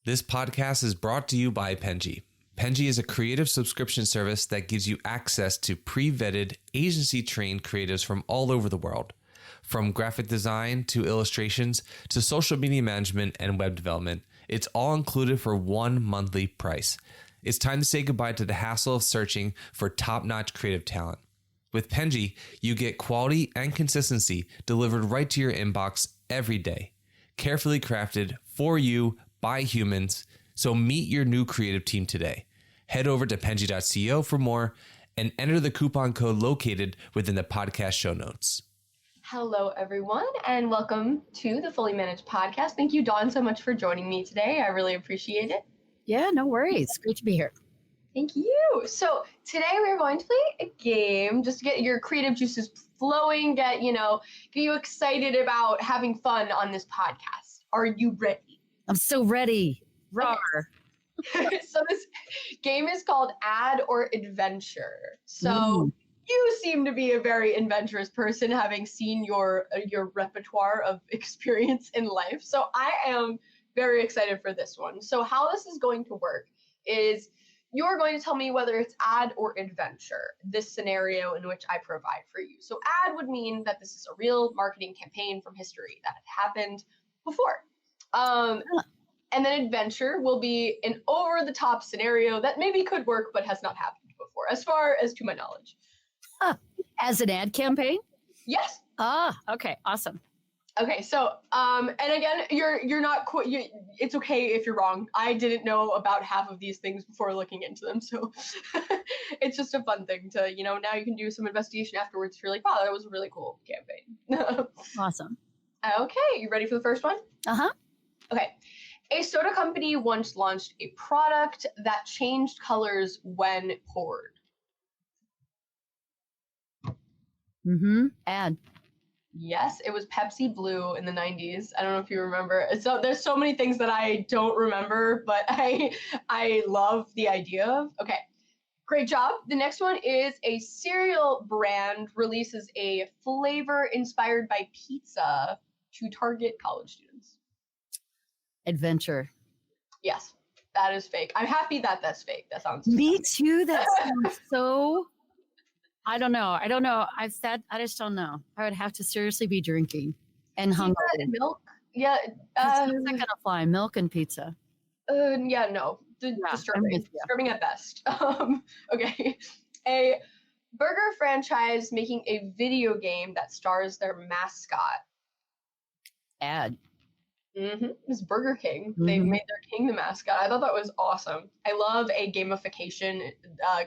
This podcast is brought to you by Penji. Penji is a creative subscription service that gives you access to pre-vetted, agency-trained creatives from all over the world. From graphic design to illustrations to social media management and web development, it's all included for one monthly price. It's time to say goodbye to the hassle of searching for top-notch creative talent. With Penji, you get quality and consistency delivered right to your inbox every day. Carefully crafted for you by humans. So meet your new creative team today. Head over to penji.co for more and enter the coupon code located within the podcast show notes. Hello, everyone, and welcome to the Fully Managed podcast. Thank you, Dawn, so much for joining me today. I really appreciate it. Yeah, no worries. Great to be here. Thank you. So today we're going to play a game just to get your creative juices flowing, get you excited about having fun on this podcast. Are you ready? I'm so ready. Rawr. Okay. So this game is called Add or Adventure. So you seem to be a very adventurous person, having seen your repertoire of experience in life. So I am very excited for this one. So how this is going to work is you're going to tell me whether it's add or adventure, this scenario in which I provide for you. So add would mean that this is a real marketing campaign from history that had happened before. And then adventure will be an over-the-top scenario that maybe could work but has not happened before, as far as to my knowledge. As an ad campaign? Yes. Okay, awesome. Okay, so and again, you're not it's okay if you're wrong. I didn't know about half of these things before looking into them, so it's just a fun thing to now you can do some investigation afterwards. You're like, wow, that was a really cool campaign. Awesome. Okay, you ready for the first one? Okay. A soda company once launched a product that changed colors when poured. Ad. Yes, it was Pepsi Blue in the 90s. I don't know if you remember. So there's so many things that I don't remember, but I love the idea of. Okay, great job. The next one is a cereal brand releases a flavor inspired by pizza to target college students. Adventure. Yes, that is fake. I'm happy that that's fake. That sounds Me too. That sounds so. I don't know. I just don't know. I would have to seriously be drinking and hungry. Milk. Yeah. How's that gonna fly? Milk and pizza. Yeah. No. Disturbing at best. Okay. A burger franchise making a video game that stars their mascot. Ad. It's Burger King. They made their king the mascot. I thought that was awesome. I love a gamification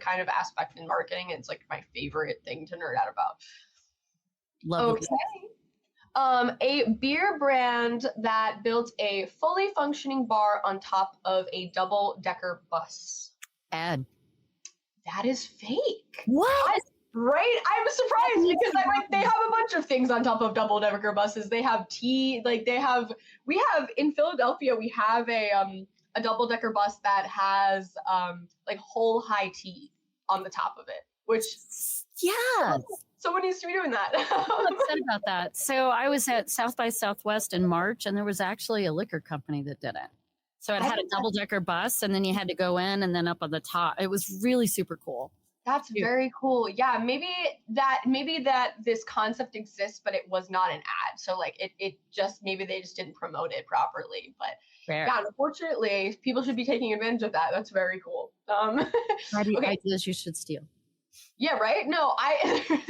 kind of aspect in marketing. It's like my favorite thing to nerd out about. Love it. A beer brand that built a fully functioning bar on top of a double-decker bus. Ad. That is fake. What? Right? I'm surprised because they have a bunch of things on top of double-decker buses. They have tea, we have in Philadelphia, we have a double-decker bus that has whole high tea on the top of it, which someone needs to be doing that. I'm upset about that. So I was at South by Southwest in March, and there was actually a liquor company that did it. So it had a double-decker bus, and then you had to go in and then up on the top. It was really super cool. That's very cool. Yeah, maybe that this concept exists, but it was not an ad. So it just maybe they just didn't promote it properly. But yeah, unfortunately, people should be taking advantage of that. That's very cool. Ideas you should steal. Yeah, right. No, I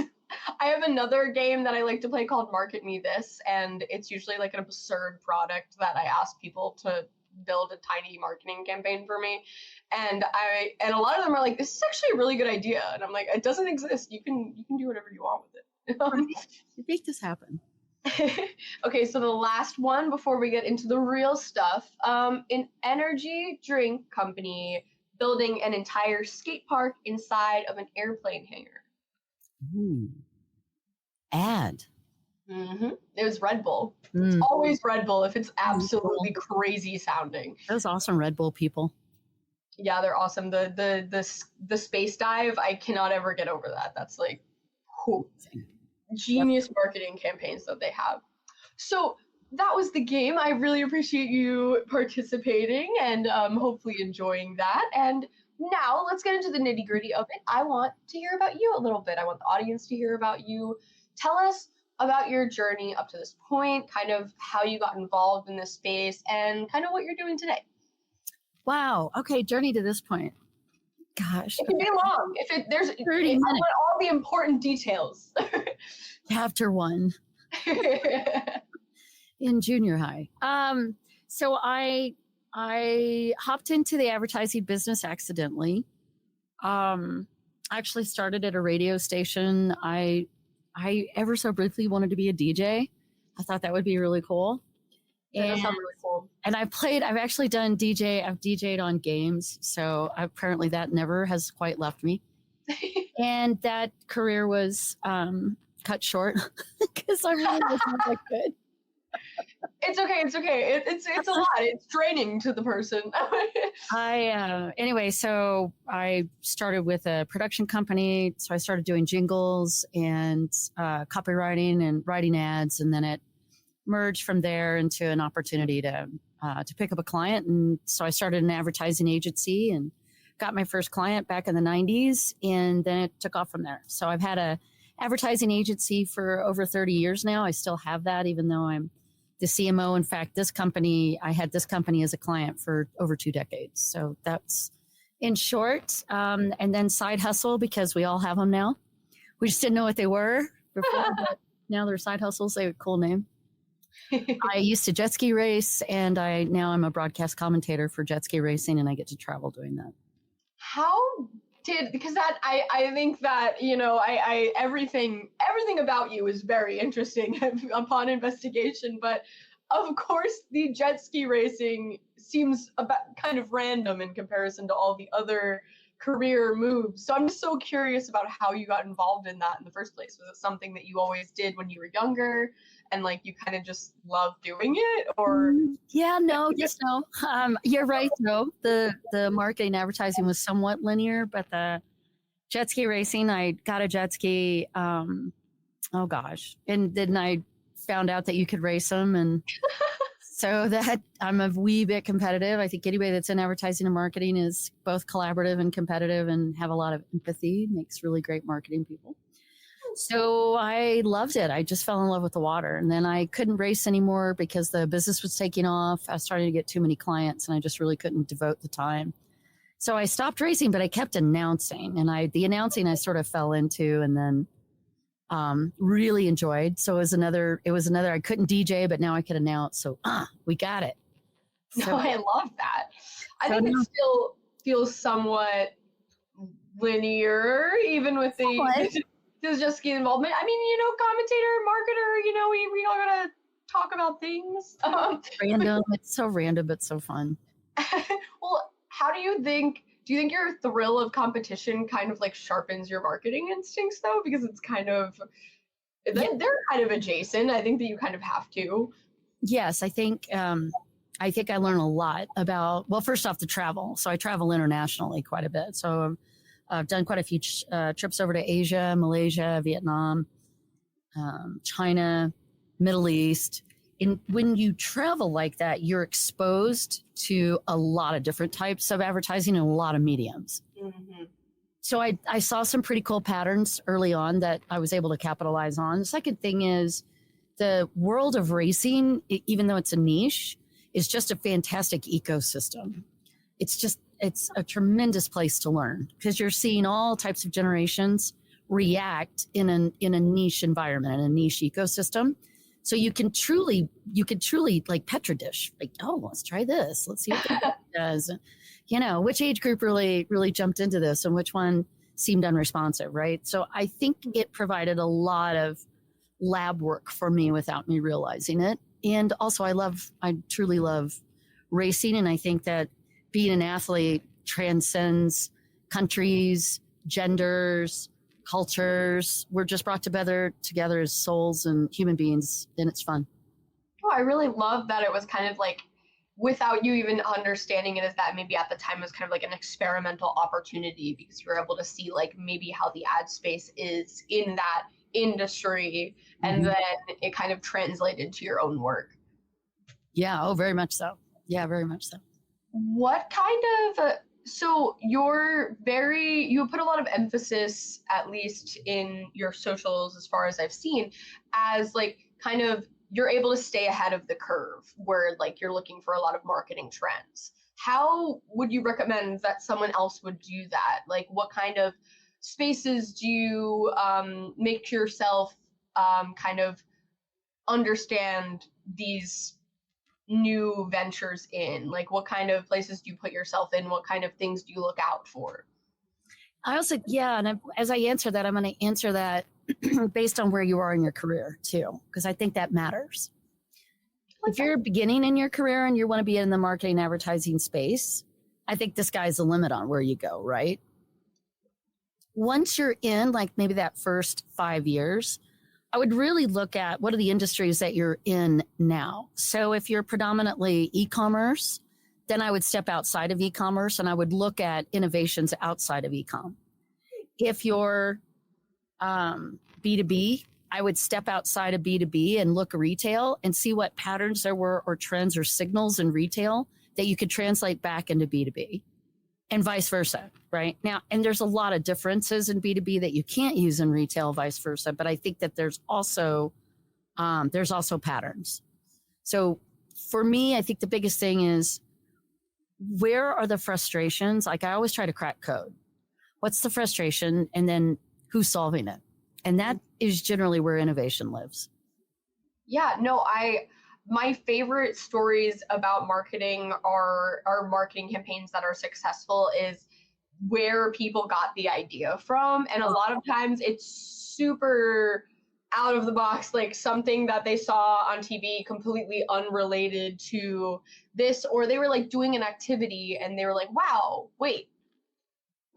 have another game that I like to play called Market Me This, and it's usually like an absurd product that I ask people to build a tiny marketing campaign for me, and a lot of them are like, this is actually a really good idea, and I'm like, it doesn't exist. You can do whatever you want with it. Make this happen. Okay, so the last one before we get into the real stuff, an energy drink company building an entire skate park inside of an airplane hangar. Ad. It was Red Bull. It's always Red Bull if it's absolutely crazy sounding. Those awesome Red Bull people. Yeah, they're awesome. The space dive, I cannot ever get over that. That's like genius marketing campaigns that they have. So that was the game. I really appreciate you participating and hopefully enjoying that. And now let's get into the nitty gritty of it. I want to hear about you a little bit. I want the audience to hear about you. Tell us about your journey up to this point, kind of how you got involved in this space, and kind of what you're doing today. Wow. Okay, journey to this point. Gosh. It can be long. There's 30 minutes. I want all the important details. Chapter 1 in junior high. So I hopped into the advertising business accidentally. Actually started at a radio station. I ever so briefly wanted to be a DJ. I thought that would be really cool. That sounds really cool. And I've actually done DJ. I've DJ'd on games. So apparently that never has quite left me. And that career was cut short because I really wasn't that good. It's okay. It's okay. It's a lot. It's draining to the person. Anyway, so I started with a production company. So I started doing jingles and copywriting and writing ads, and then it merged from there into an opportunity to pick up a client. And so I started an advertising agency and got my first client back in the 90s, and then it took off from there. So I've had a advertising agency for over 30 years now. I still have that, even though I'm the CMO. In fact, I had this company as a client for over 2 decades. So that's in short. And then side hustle, because we all have them now. We just didn't know what they were before, but now they're side hustles. They have a cool name. I used to jet ski race, and now I'm a broadcast commentator for jet ski racing, and I get to travel doing that. Because that I think that, I everything about you is very interesting upon investigation, but of course the jet ski racing seems about kind of random in comparison to all the other career moves. So I'm just so curious about how you got involved in that in the first place. Was it something that you always did when you were younger and like you kind of just love doing it, or? Yeah, no, just no. You're right though. The marketing advertising was somewhat linear, but the jet ski racing, I got a jet ski. And then I found out that you could race them, and so that I'm a wee bit competitive. I think anybody that's in advertising and marketing is both collaborative and competitive and have a lot of empathy. Makes really great marketing people. So I loved it. I just fell in love with the water, and then I couldn't race anymore because the business was taking off. I was starting to get too many clients, and I just really couldn't devote the time. So I stopped racing, but I kept announcing, and the announcing I sort of fell into, and then really enjoyed. So it was another, I couldn't DJ, but now I could announce. So we got it. So, no, I love that. I think it still feels somewhat linear, even with the jet ski involvement. I mean, commentator, marketer, we all gotta talk about things. Random. It's so random, but so fun. Well, do you think your thrill of competition kind of like sharpens your marketing instincts though? Because it's kind of, they're kind of adjacent. I think that you kind of have to. Yes, I think I learn a lot about, well, first off, the travel. So I travel internationally quite a bit. So I've done quite a few trips over to Asia, Malaysia, Vietnam, China, Middle East. And when you travel like that, you're exposed to a lot of different types of advertising and a lot of mediums. Mm-hmm. So I saw some pretty cool patterns early on that I was able to capitalize on. The second thing is the world of racing, even though it's a niche, is just a fantastic ecosystem. It's a tremendous place to learn because you're seeing all types of generations react in a niche environment, in a niche ecosystem. So you can truly like Petri dish, like, oh, let's try this. Let's see what that does. Which age group really jumped into this and which one seemed unresponsive, right? So I think it provided a lot of lab work for me without me realizing it. And also I truly love racing. And I think that being an athlete transcends countries, genders, cultures. We're just brought together as souls and human beings, and it's fun. Oh, I really love that it was kind of like, without you even understanding it, as that maybe at the time was kind of like an experimental opportunity because you were able to see like maybe how the ad space is in that industry, and then it kind of translated to your own work. Yeah. Oh, very much so. Yeah, very much so. What kind of so you put a lot of emphasis, at least in your socials as far as I've seen, as like kind of you're able to stay ahead of the curve where like you're looking for a lot of marketing trends. How would you recommend that someone else would do that? Like what kind of spaces do you make yourself kind of understand these new ventures in? Like what kind of places do you put yourself in? What kind of things do you look out for? I also, yeah. And as I answer that, I'm going to answer that based on where you are in your career too, because I think that matters. If you're beginning in your career and you want to be in the marketing advertising space, I think the sky's the limit on where you go, right? Once you're in, like maybe that first 5 years, I would really look at what are the industries that you're in now. So if you're predominantly e-commerce, then I would step outside of e-commerce and I would look at innovations outside of e-com. If you're B2B, I would step outside of B2B and look retail and see what patterns there were or trends or signals in retail that you could translate back into B2B and vice versa, right? Now, and there's a lot of differences in B2B that you can't use in retail, vice versa, but I think that there's also patterns. So for me, I think the biggest thing is where are the frustrations? Like I always try to crack code. What's the frustration? And then who's solving it? And that is generally where innovation lives. Yeah, no, my favorite stories about marketing are marketing campaigns that are successful is where people got the idea from. And a lot of times it's super out of the box, like something that they saw on TV completely unrelated to this, or they were like doing an activity and they were like, wow, wait,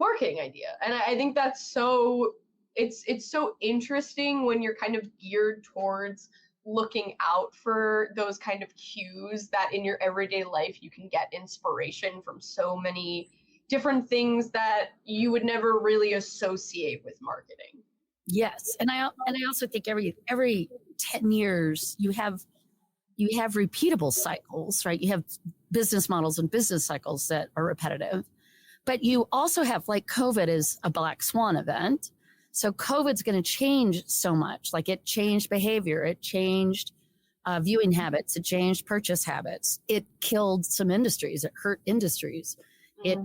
marketing idea. And I think that's so, it's so interesting when you're kind of geared towards looking out for those kind of cues that in your everyday life you can get inspiration from so many different things that you would never really associate with marketing. Yes, and I also think every 10 years you have repeatable cycles, right? You have business models and business cycles that are repetitive, but you also have like COVID is a black swan event. So COVID's going to change so much. Like it changed behavior, it changed viewing habits, it changed purchase habits. It killed some industries, it hurt industries, it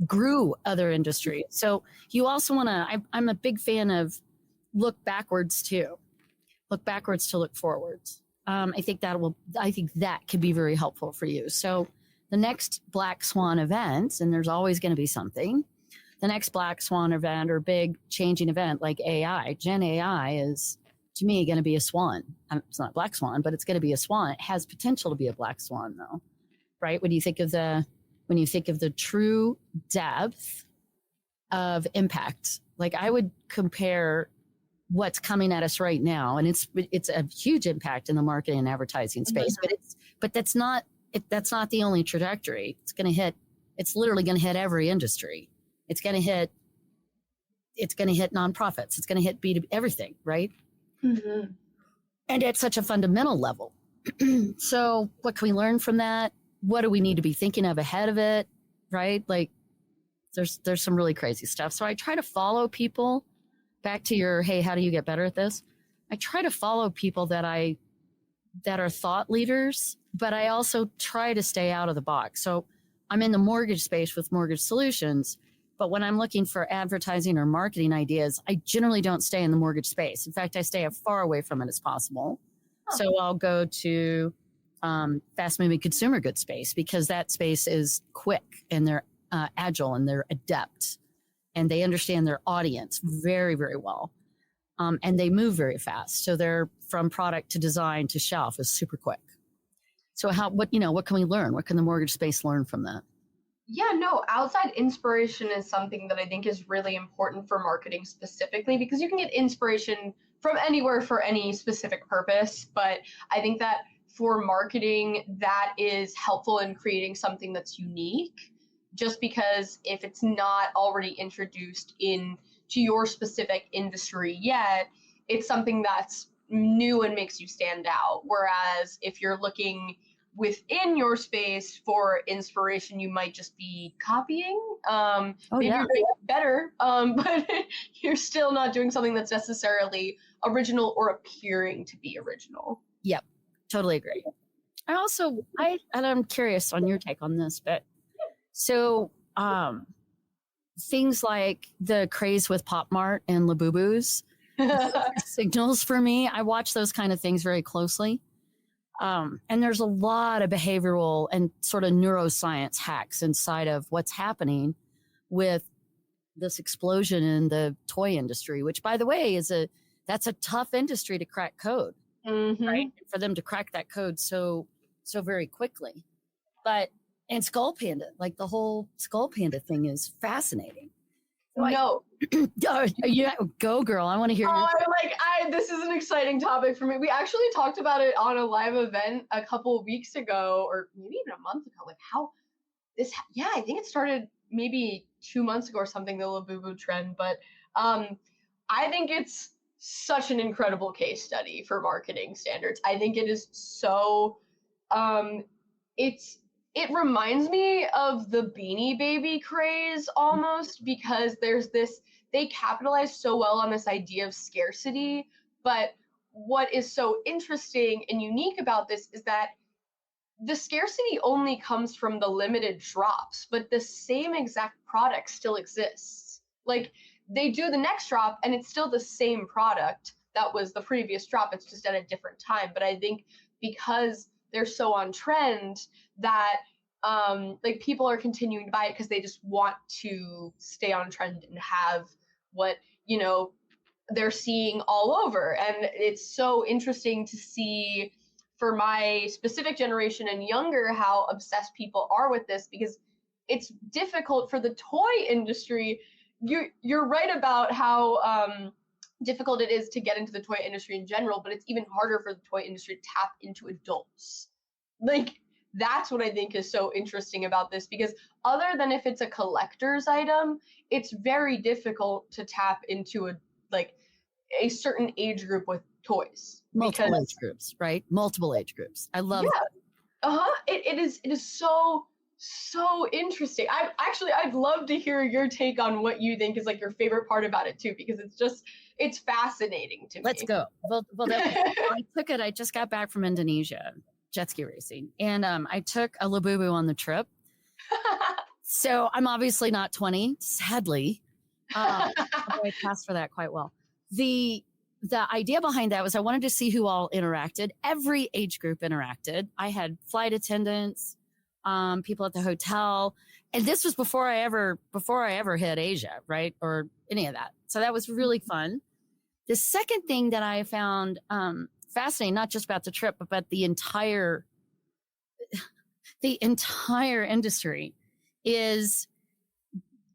grew other industries. So you also want to. I'm a big fan of look backwards too. Look backwards to look forwards. I think that can be very helpful for you. So the next black swan event, and there's always going to be something. The next black swan event or big changing event like AI, Gen AI is to me going to be a swan. It's not a black swan, but it's going to be a swan. It has potential to be a black swan though, right? When you think of the true depth of impact, like I would compare what's coming at us right now, and it's a huge impact in the marketing and advertising space, but that's not the only trajectory. It's literally going to hit every industry. It's going to hit nonprofits. It's going to hit B2B, everything, right? Mm-hmm. And at such a fundamental level. So what can we learn from that? What do we need to be thinking of ahead of it, right? Like there's some really crazy stuff. So I try to follow people back to your, hey, how do you get better at this? I try to follow people that are thought leaders, but I also try to stay out of the box. So I'm in the mortgage space with Mortgage Solutions. But when I'm looking for advertising or marketing ideas, I generally don't stay in the mortgage space. In fact, I stay as far away from it as possible. Oh. So I'll go to fast-moving consumer goods space because that space is quick and they're agile and they're adept and they understand their audience very, very well. And they move very fast. So they're from product to design to shelf is super quick. So what can we learn? What can the mortgage space learn from that? Yeah, no, outside inspiration is something that I think is really important for marketing specifically because you can get inspiration from anywhere for any specific purpose. But I think that for marketing, that is helpful in creating something that's unique just because if it's not already introduced into your specific industry yet, it's something that's new and makes you stand out. Whereas if you're looking within your space for inspiration, you might just be copying. Maybe yeah. you're doing it better, but you're still not doing something that's necessarily original or appearing to be original. Yep, totally agree. And I'm curious on your take on this, but so things like the craze with Pop Mart and Labubus signals for me. I watch those kind of things very closely. And there's a lot of behavioral and sort of neuroscience hacks inside of what's happening with this explosion in the toy industry, which, by the way, that's a tough industry to crack code, right? For them to crack that code so very quickly. And Skull Panda, like the whole Skull Panda thing is fascinating. No. Yeah, go girl. I want to hear. This is an exciting topic for me. We actually talked about it on a live event a couple of weeks ago, or maybe even a month ago. Like how I think it started maybe 2 months ago or something, the Labubu trend. But I think it's such an incredible case study for marketing standards. I think it is so, it reminds me of the Beanie Baby craze almost, because they capitalize so well on this idea of scarcity. But what is so interesting and unique about this is that the scarcity only comes from the limited drops, but the same exact product still exists. Like they do the next drop and it's still the same product that was the previous drop. It's just at a different time. But I think because they're so on trend that like people are continuing to buy it because they just want to stay on trend and have what, they're seeing all over. And it's so interesting to see for my specific generation and younger how obsessed people are with this, because it's difficult for the toy industry. You're right about how difficult it is to get into the toy industry in general, but it's even harder for the toy industry to tap into adults. Like that's what I think is so interesting about this, because other than if it's a collector's item, it's very difficult to tap into a certain age group with toys. Multiple age groups, right? Multiple age groups. I love that. It is so interesting. I'd love to hear your take on what you think is like your favorite part about it too, because it's fascinating to me. Let's go. Well, I just got back from Indonesia, jet ski racing, and I took a Labubu on the trip. So I'm obviously not 20, sadly. I passed for that quite well. The idea behind that was I wanted to see who all interacted. Every age group interacted. I had flight attendants, people at the hotel, and this was before I ever hit Asia, right, or any of that. So that was really fun. The second thing that I found fascinating, not just about the trip, but about the entire industry, is,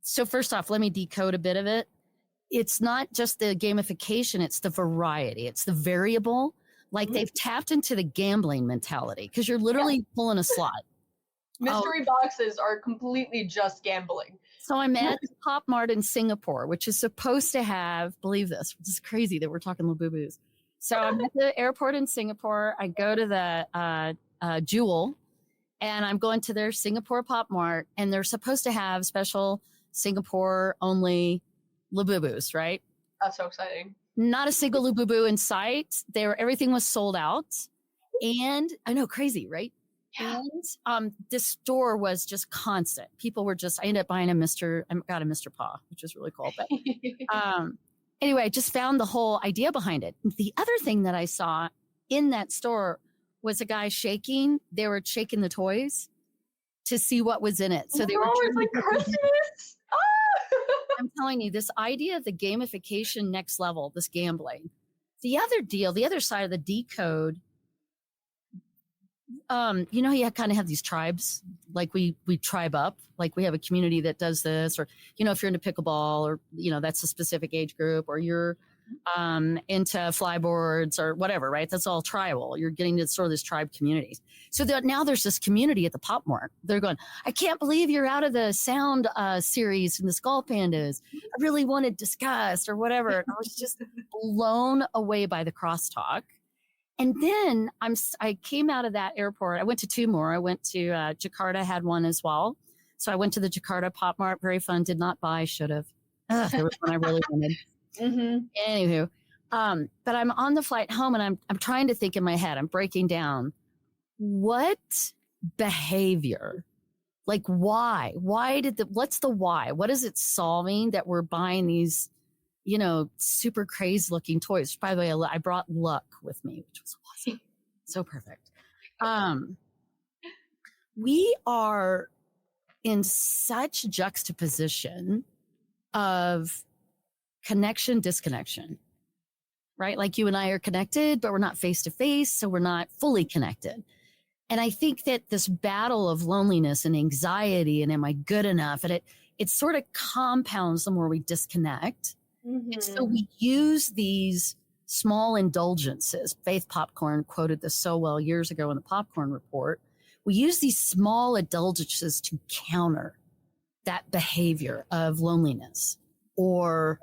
so first off, let me decode a bit of it. It's not just the gamification, it's the variety, it's the variable. Like they've tapped into the gambling mentality, because you're literally pulling a slot. Mystery boxes are completely just gambling. So I'm at Pop Mart in Singapore, which is supposed to have, believe this, which is crazy that we're talking Labubus. So I'm at the airport in Singapore. I go to the Jewel, and I'm going to their Singapore Pop Mart, and they're supposed to have special Singapore only Labubus, right? That's so exciting. Not a single Labubu in sight. Everything was sold out. And I know, crazy, right? Yeah. And this store was just constant. People were I ended up buying I got a Mr. Paw, which is really cool. But anyway, I just found the whole idea behind it. The other thing that I saw in that store was a guy shaking. They were shaking the toys to see what was in it. So they were. It's like Christmas. I'm telling you, this idea of the gamification next level, this gambling. The other side of the decode, you kind of have these tribes, like we tribe up, like we have a community that does this, or, if you're into pickleball, or, that's a specific age group, or you're into flyboards or whatever, right? That's all tribal. You're getting to sort of this tribe communities. So now there's this community at the Pop Mart. They're going, I can't believe you're out of the sound series and the Skull Pandas. I really wanted Disgust or whatever. And I was just blown away by the crosstalk. And then I came out of that airport. I went to two more. I went to Jakarta, had one as well. So I went to the Jakarta Pop Mart. Very fun. Did not buy. Should have. There was one I really wanted. Anywho, but I'm on the flight home and I'm trying to think in my head. I'm breaking down what behavior, like why? What's the why? What is it solving that we're buying these, super crazy looking toys? By the way, I brought Luck with me, which was awesome. So perfect. We are in such juxtaposition of connection, disconnection, right? Like you and I are connected, but we're not face to face. So we're not fully connected. And I think that this battle of loneliness and anxiety and am I good enough? And it sort of compounds the more we disconnect. And so we use these small indulgences. Faith Popcorn quoted this so well years ago in the Popcorn Report. We use these small indulgences to counter that behavior of loneliness or,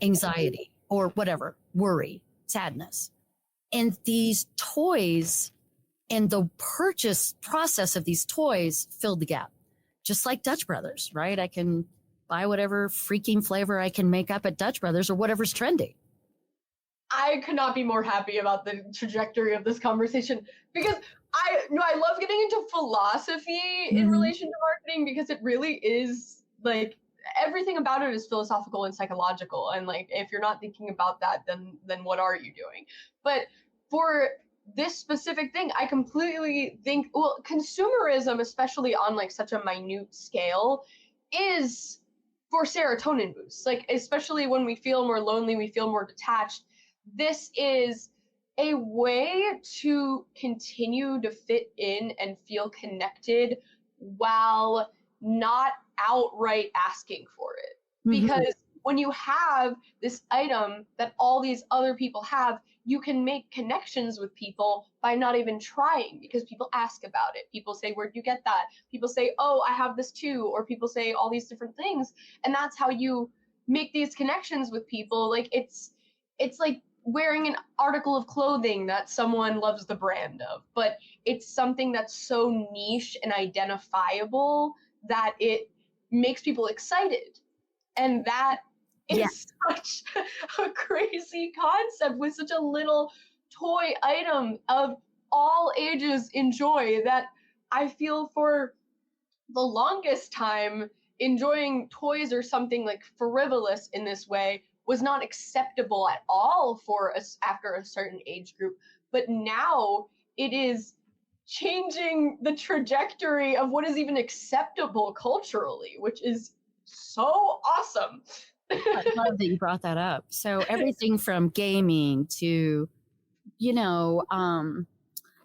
anxiety or whatever, worry, sadness. And these toys and the purchase process of these toys filled the gap. Just like Dutch Brothers, right? I can buy whatever freaking flavor I can make up at Dutch Brothers or whatever's trendy. I could not be more happy about the trajectory of this conversation because I love getting into philosophy in relation to marketing because it really is like everything about it is philosophical and psychological. And like, if you're not thinking about that, then what are you doing? But for this specific thing, I completely think, well, consumerism, especially on like such a minute scale, is for serotonin boosts. Like, especially when we feel more lonely, we feel more detached. This is a way to continue to fit in and feel connected while not outright asking for it. Because when you have this item that all these other people have, you can make connections with people by not even trying because people ask about it. People say, where'd you get that? People say, oh, I have this too. Or people say all these different things. And that's how you make these connections with people. Like it's like wearing an article of clothing that someone loves the brand of, but it's something that's so niche and identifiable that it makes people excited. And that is such a crazy concept with such a little toy item of all ages enjoy that I feel for the longest time enjoying toys or something like frivolous in this way was not acceptable at all for us after a certain age group. But now it is changing the trajectory of what is even acceptable culturally, which is so awesome. I love that you brought that up. So everything from gaming to,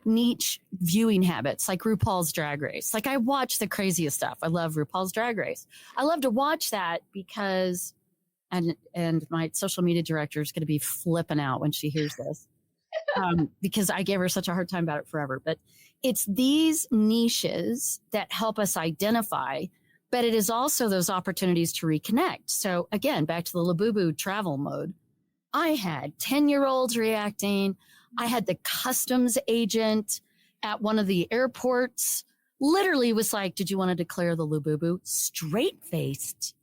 niche viewing habits like RuPaul's Drag Race. Like I watch the craziest stuff. I love RuPaul's Drag Race. I love to watch that because, and my social media director is going to be flipping out when she hears this because I gave her such a hard time about it forever. But it's these niches that help us identify. But it is also those opportunities to reconnect. So again, back to the Labubu travel mode. I had 10-year-olds reacting. I had the customs agent at one of the airports literally was like, did you want to declare the Labubu? Straight-faced.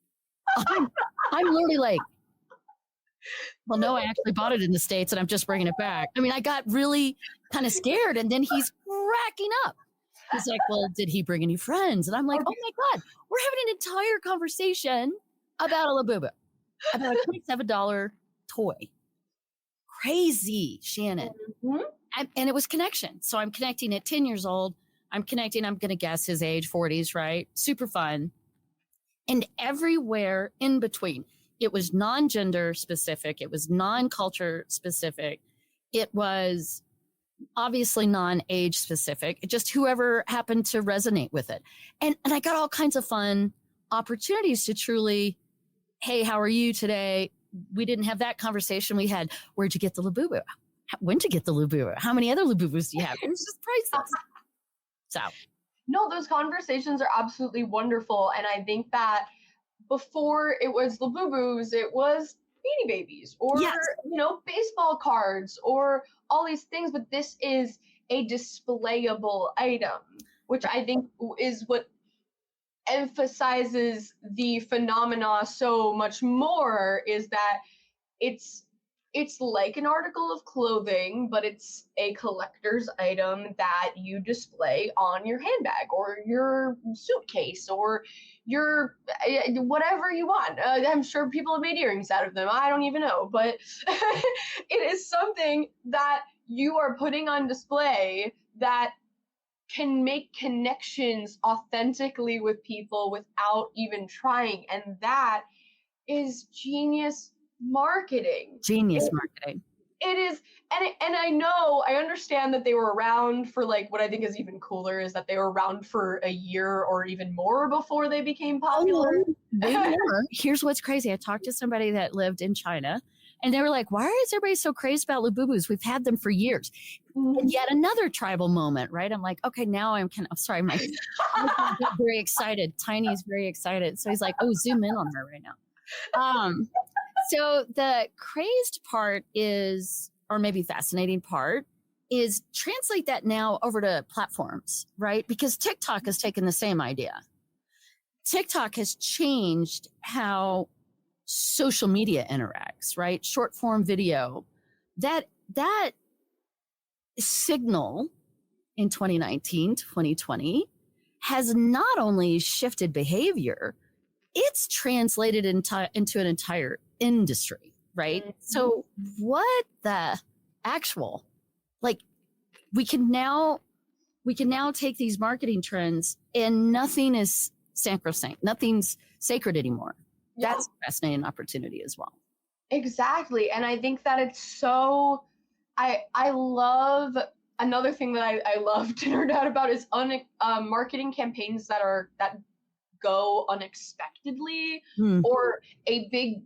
I'm literally like, well, no, I actually bought it in the States and I'm just bringing it back. I mean, I got really kind of scared and then he's cracking up. He's like, well, did he bring any friends? And I'm like, oh my God, we're having an entire conversation about a Labubu, about a $27 toy. Crazy, Shannon. And it was connection. So I'm connecting at 10 years old. I'm going to guess his age, 40s, right? Super fun. And everywhere in between, it was non-gender specific. It was non-culture specific. It was obviously non-age specific, just whoever happened to resonate with it. And I got all kinds of fun opportunities to truly, hey, how are you today? We didn't have that conversation. We had, where'd you get the Labubu? When'd you get the Labubu? How many other Labubus do you have? It was just priceless. So. No, those conversations are absolutely wonderful. And I think that before it was Labubus, it was Beanie Babies or, baseball cards or all these things, but this is a displayable item, which I think is what emphasizes the phenomena so much more, is that it's like an article of clothing, but it's a collector's item that you display on your handbag or your suitcase or your whatever you want. I'm sure people have made earrings out of them. I don't even know, but it is something that you are putting on display that can make connections authentically with people without even trying. And that is genius marketing. It is, and I understand that they were around for, like, what I think is even cooler is that they were around for a year or even more before they became popular. They were. Here's what's crazy. I talked to somebody that lived in China, and they were like, why is everybody so crazy about Labubus? We've had them for years. And yet another tribal moment, right? I'm like, okay, now I'm sorry, my very excited. Tiny's very excited. So he's like, oh, zoom in on her right now. So the crazed part is, or maybe fascinating part, is translate that now over to platforms, right? Because TikTok has taken the same idea. TikTok has changed how social media interacts, right? Short form video. That signal in 2019, 2020 has not only shifted behavior, it's translated into an entire industry, right? So what the actual, like, we can now take these marketing trends and nothing is sacrosanct, nothing's sacred anymore. Yeah. That's a fascinating opportunity as well. Exactly. And I think that it's so, I love, another thing that I love to nerd out about is marketing campaigns that go unexpectedly, or a big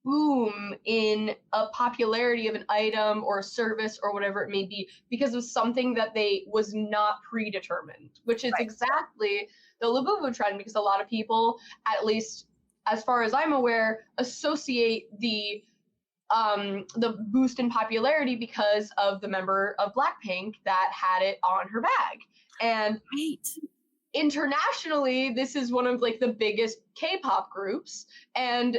boom in a popularity of an item or a service or whatever it may be because of something that was not predetermined, which is exactly the Labubu trend, because a lot of people, at least as far as I'm aware, associate the boost in popularity because of the member of Blackpink that had it on her bag. And internationally, this is one of, like, the biggest K-pop groups, and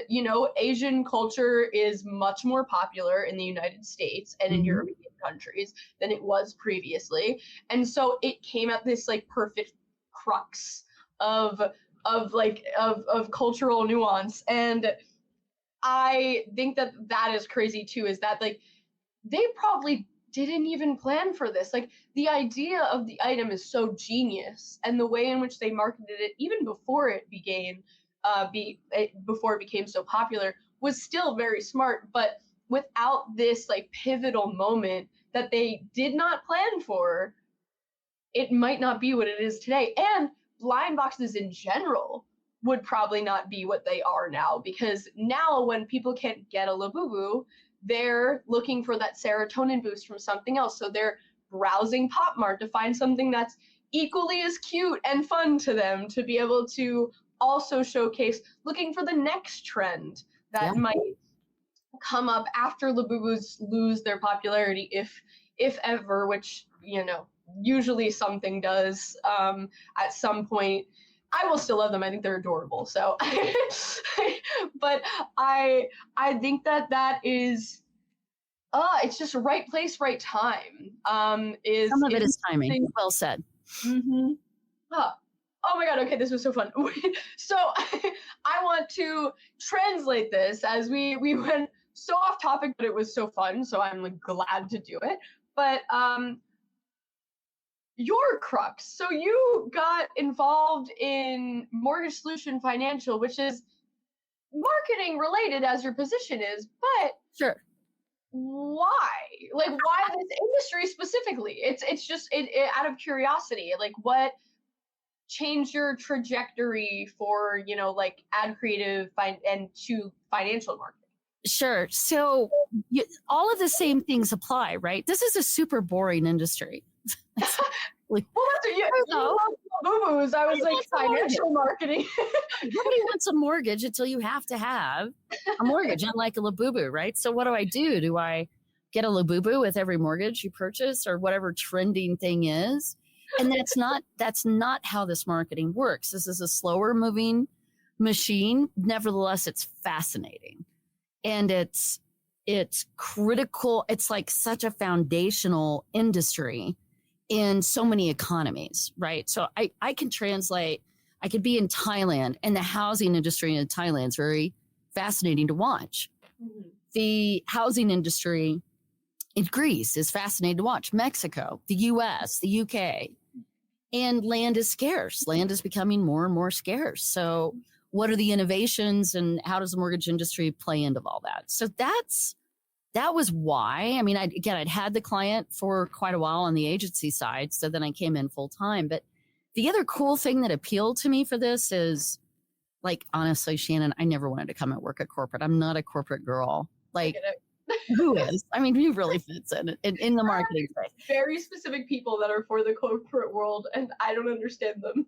Asian culture is much more popular in the United States and in European countries than it was previously, and so it came at this, like, perfect crux of cultural nuance. And I think that is crazy too, is that, like, they probably didn't even plan for this. Like, the idea of the item is so genius, and the way in which they marketed it, even before it became so popular, was still very smart. But without this, like, pivotal moment that they did not plan for, it might not be what it is today. And blind boxes in general would probably not be what they are now, because now when people can't get a Labubu, they're looking for that serotonin boost from something else. So they're browsing Pop Mart to find something that's equally as cute and fun to them, to be able to also showcase, looking for the next trend that might come up after Labubus lose their popularity, if ever, which, usually something does at some point. I will still love them. I think they're adorable. So, but I think that is, it's just right place, right time. Some of it is timing. Well said. Mm-hmm. Oh my God. Okay. This was so fun. So I want to translate this, as we went so off topic, but it was so fun. So I'm, like, glad to do it. But, your crux. So you got involved in Mortgage Solution Financial, which is marketing related as your position is, but sure, why? Like, why this industry specifically? It's just out of curiosity. Like, what changed your trajectory for, like, ad creative and to financial marketing? Sure. So all of the same things apply, right? This is a super boring industry. Well, that's you love Labubus. I was like, financial marketing. Nobody wants a mortgage until you have to have a mortgage, unlike a Labubu, right? So what do? Do I get a Labubu with every mortgage you purchase or whatever trending thing is. And that's not how this marketing works. This is a slower moving machine. Nevertheless, it's fascinating. And it's critical. It's like such a foundational industry in so many economies, right? So I can translate, I could be in Thailand, and the housing industry in Thailand is very fascinating to watch. Mm-hmm. The housing industry in Greece is fascinating to watch. Mexico, the US, the UK. And land is scarce. Land is becoming more and more scarce. So what are the innovations and how does the mortgage industry play into all that? So that was why. I mean, I'd had the client for quite a while on the agency side. So then I came in full time. But the other cool thing that appealed to me for this is, like, honestly, Shannon, I never wanted to come and work at corporate. I'm not a corporate girl. Like, who is? I mean, who really fits in the marketing space? Very specific people that are for the corporate world, and I don't understand them.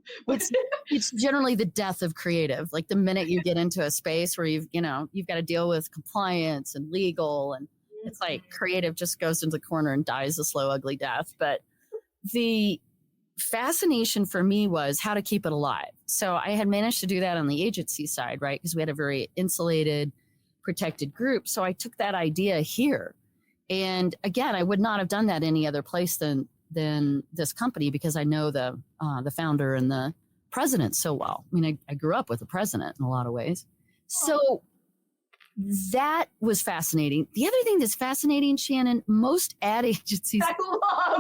It's generally the death of creative. Like the minute you get into a space where you've got to deal with compliance and legal, and it's like creative just goes into the corner and dies a slow, ugly death. But the fascination for me was how to keep it alive. So I had managed to do that on the agency side, right? Because we had a very insulated, protected group. So I took that idea here. And again, I would not have done that any other place than this company, because I know the founder and the president so well. I mean, I grew up with the president in a lot of ways. So that was fascinating. The other thing that's fascinating, Shannon, most ad agencies is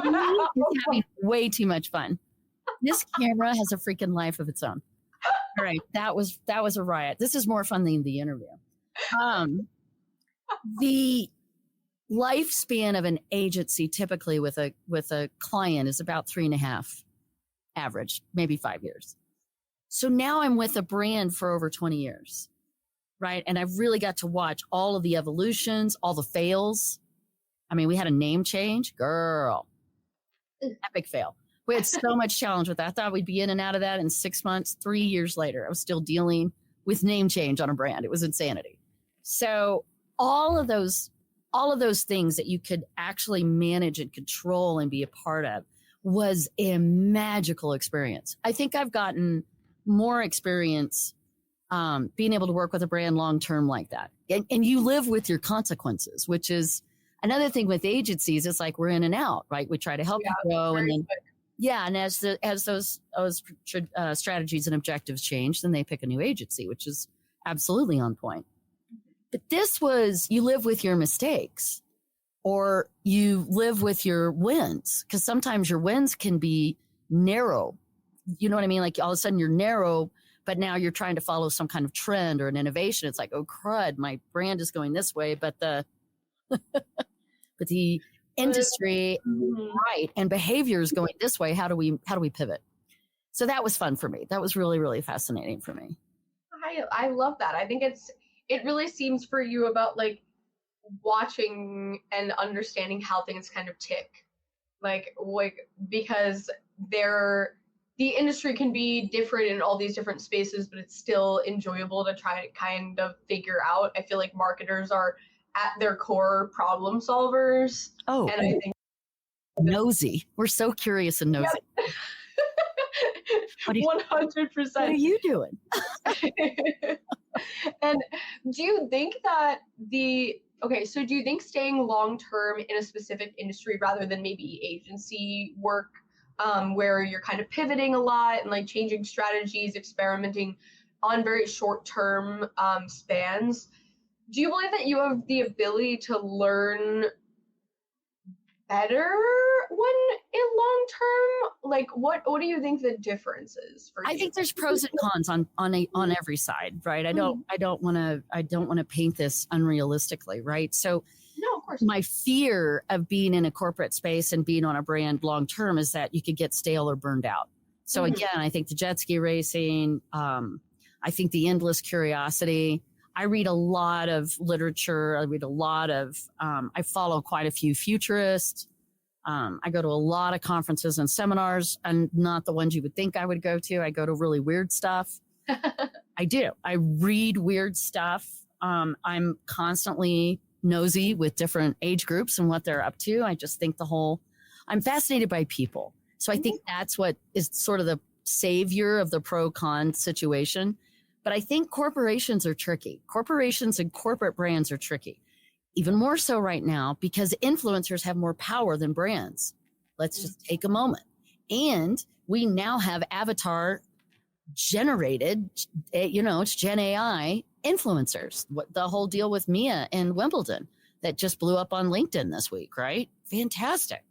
having way too much fun. This camera has a freaking life of its own. All right. That was a riot. This is more fun than the interview. The lifespan of an agency typically with a client is about 3.5 average, maybe 5 years. So now I'm with a brand for over 20 years, right? And I've really got to watch all of the evolutions, all the fails. I mean, we had a name change, girl, epic fail. We had so much challenge with that. I thought we'd be in and out of that in 6 months. 3 years later, I was still dealing with name change on a brand. It was insanity. So all of those things that you could actually manage and control and be a part of was a magical experience. I think I've gotten more experience being able to work with a brand long-term like that. And you live with your consequences, which is another thing with agencies. It's like we're in and out, right? We try to help you grow, and then and as those strategies and objectives change, then they pick a new agency, which is absolutely on point. But this was, you live with your mistakes, or you live with your wins, because sometimes your wins can be narrow. You know what I mean? Like all of a sudden you're narrow, but now you're trying to follow some kind of trend or an innovation. It's like, oh crud, my brand is going this way, but the industry, right, and behavior is going this way. How do we pivot? So that was fun for me. That was really, really fascinating for me. I love that. I think it really seems for you about like watching and understanding how things kind of tick, like because the industry can be different in all these different spaces, but it's still enjoyable to try to kind of figure out. I feel like marketers are at their core problem solvers. Oh, and I think nosy. We're so curious and nosy. Yep. 100%. What are you doing? And do you think that so do you think staying long-term in a specific industry rather than maybe agency work, where you're kind of pivoting a lot and like changing strategies, experimenting on very short-term spans, do you believe that you have the ability to learn better when in long term? Like what do you think the difference is for you? I think there's pros and cons on every side, right? I don't want to paint this unrealistically, right? So no, of course. My fear of being in a corporate space and being on a brand long term is that you could get stale or burned out. So again, I think the jet ski racing, I think the endless curiosity. I read a lot of literature. I follow quite a few futurists. I go to a lot of conferences and seminars, and not the ones you would think I would go to. I go to really weird stuff. I do. I read weird stuff. I'm constantly nosy with different age groups and what they're up to. I just think I'm fascinated by people. So I think that's what is sort of the savior of the pro-con situation. But I think corporations are tricky. Corporations and corporate brands are tricky. Even more so right now because influencers have more power than brands. Let's just take a moment. And we now have avatar generated, it's Gen AI influencers. The whole deal with Mia in Wimbledon that just blew up on LinkedIn this week, right? Fantastic.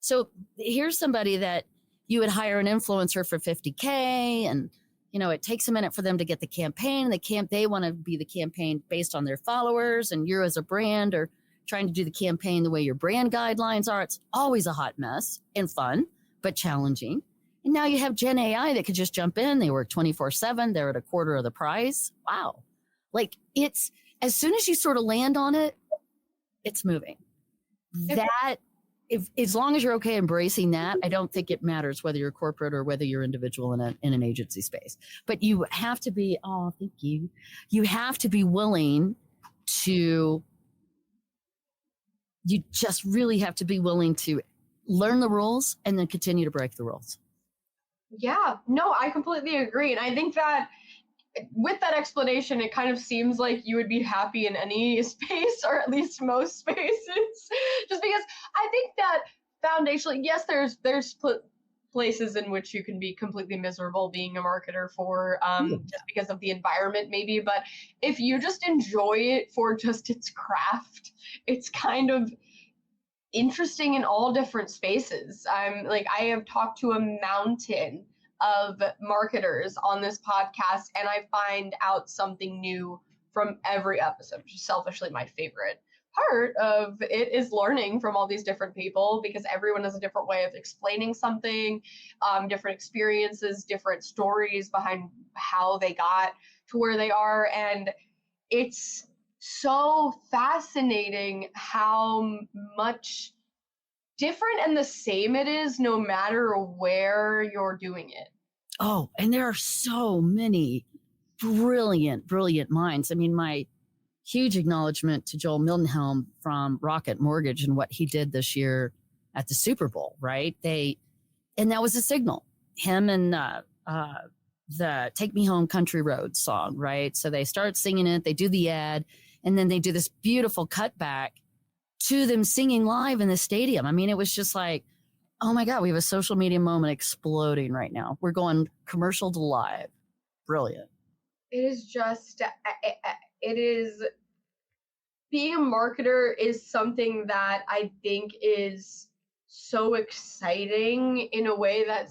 So here's somebody that you would hire an influencer for $50K and, it takes a minute for them to get the campaign. They want to be the campaign based on their followers, and you as a brand are trying to do the campaign the way your brand guidelines are. It's always a hot mess and fun, but challenging. And now you have Gen AI that could just jump in. They work 24/7. They're at a quarter of the price. Wow. Like it's, as soon as you sort of land on it, it's moving. That, as long as you're okay embracing that, I don't think it matters whether you're corporate or whether you're individual in an agency space. But you have to be, thank you. You have to be willing to, you just really have to be willing to learn the rules and then continue to break the rules. Yeah, no, I completely agree. And I think that with that explanation, it kind of seems like you would be happy in any space, or at least most spaces, just because I think that foundationally, yes, there's places in which you can be completely miserable being a marketer for just because of the environment maybe, but if you just enjoy it for just its craft, it's kind of interesting in all different spaces. I have talked to a mountain of marketers on this podcast, and I find out something new from every episode, which is selfishly my favorite part of it, is learning from all these different people, because everyone has a different way of explaining something, different experiences, different stories behind how they got to where they are. And it's so fascinating how much different and the same it is no matter where you're doing it. Oh, and there are so many brilliant minds. I mean, my huge acknowledgement to Joel Mildenhelm from Rocket Mortgage and what he did this year at the Super Bowl, right? And that was a signal. Him and the Take Me Home Country Road song, right? So they start singing it, they do the ad, and then they do this beautiful cutback to them singing live in the stadium. I mean, it was just like, oh my God, we have a social media moment exploding right now. We're going commercial to live. Brilliant. It is just, it is, being a marketer is something that I think is so exciting in a way that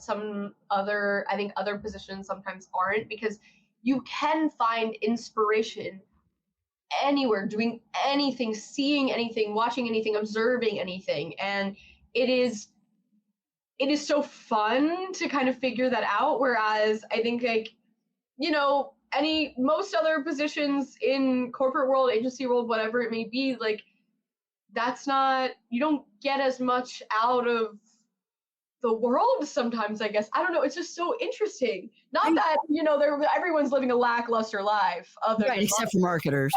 I think other positions sometimes aren't, because you can find inspiration anywhere, doing anything, seeing anything, watching anything, observing anything. And it is so fun to kind of figure that out. Whereas I think most other positions in corporate world, agency world, whatever it may be, that's not, you don't get as much out of the world sometimes, I guess. I don't know. It's just so interesting. Not that, everyone's living a lackluster life. Right, except for marketers.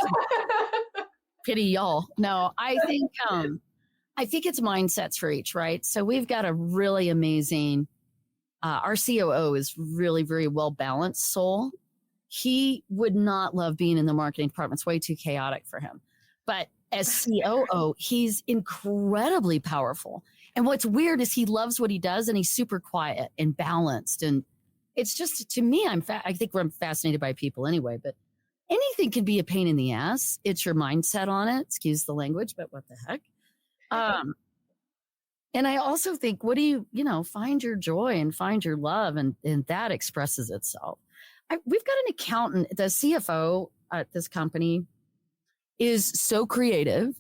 Pity y'all. No, I think it's mindsets for each, right? So we've got a really amazing, our COO is really very well-balanced soul. He would not love being in the marketing department. It's way too chaotic for him. But as COO, he's incredibly powerful. And what's weird is he loves what he does, and he's super quiet and balanced. And it's just, to me, I think I'm fascinated by people anyway, but anything can be a pain in the ass. It's your mindset on it. Excuse the language, but what the heck? And I also think, what do you find your joy and find your love, and that expresses itself. We've got an accountant, the CFO at this company is so creative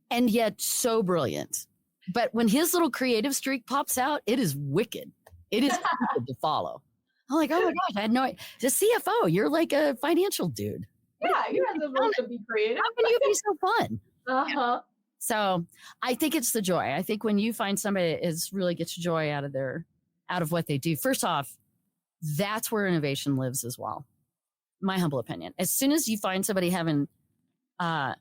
and yet so brilliant. But when his little creative streak pops out, it is wicked. It is wicked to follow. I'm like, oh my gosh, I had no idea. The CFO, you're like a financial dude. Yeah, you're not supposed to be creative. How can you be so fun? Uh-huh. So I think it's the joy. I think when you find somebody that really gets joy out of what they do, first off, that's where innovation lives as well. My humble opinion. As soon as you find somebody having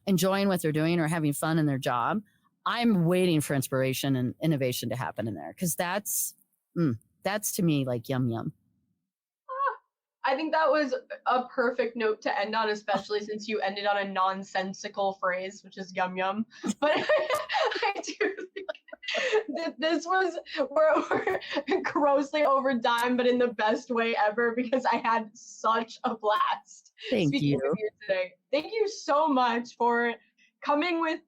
enjoying what they're doing or having fun in their job, I'm waiting for inspiration and innovation to happen in there, because that's to me like yum yum. I think that was a perfect note to end on, especially since you ended on a nonsensical phrase, which is yum yum. But I do think that this was, we're grossly overdone, but in the best way ever, because I had such a blast speaking with you today. Thank you so much for coming with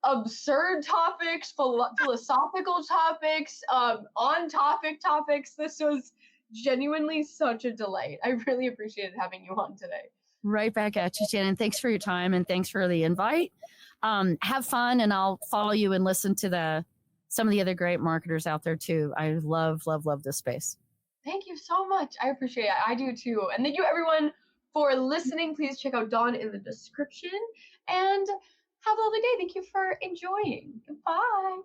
absurd topics, philosophical topics, on-topic topics. This was genuinely such a delight. I really appreciated having you on today. Right back at you, Shannon. Thanks for your time and thanks for the invite. Have fun, and I'll follow you and listen to some of the other great marketers out there too. I love this space. Thank you so much. I appreciate it. I do too. And thank you everyone for listening. Please check out Dawn in the description, and have a lovely day. Thank you for enjoying. Goodbye.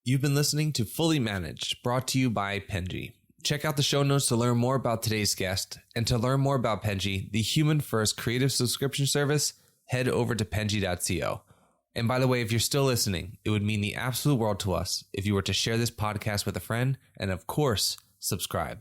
You've been listening to Fully Managed, brought to you by Penji. Check out the show notes to learn more about today's guest, and to learn more about Penji, the human-first creative subscription service, head over to penji.co. And by the way, if you're still listening, it would mean the absolute world to us if you were to share this podcast with a friend, and of course, subscribe.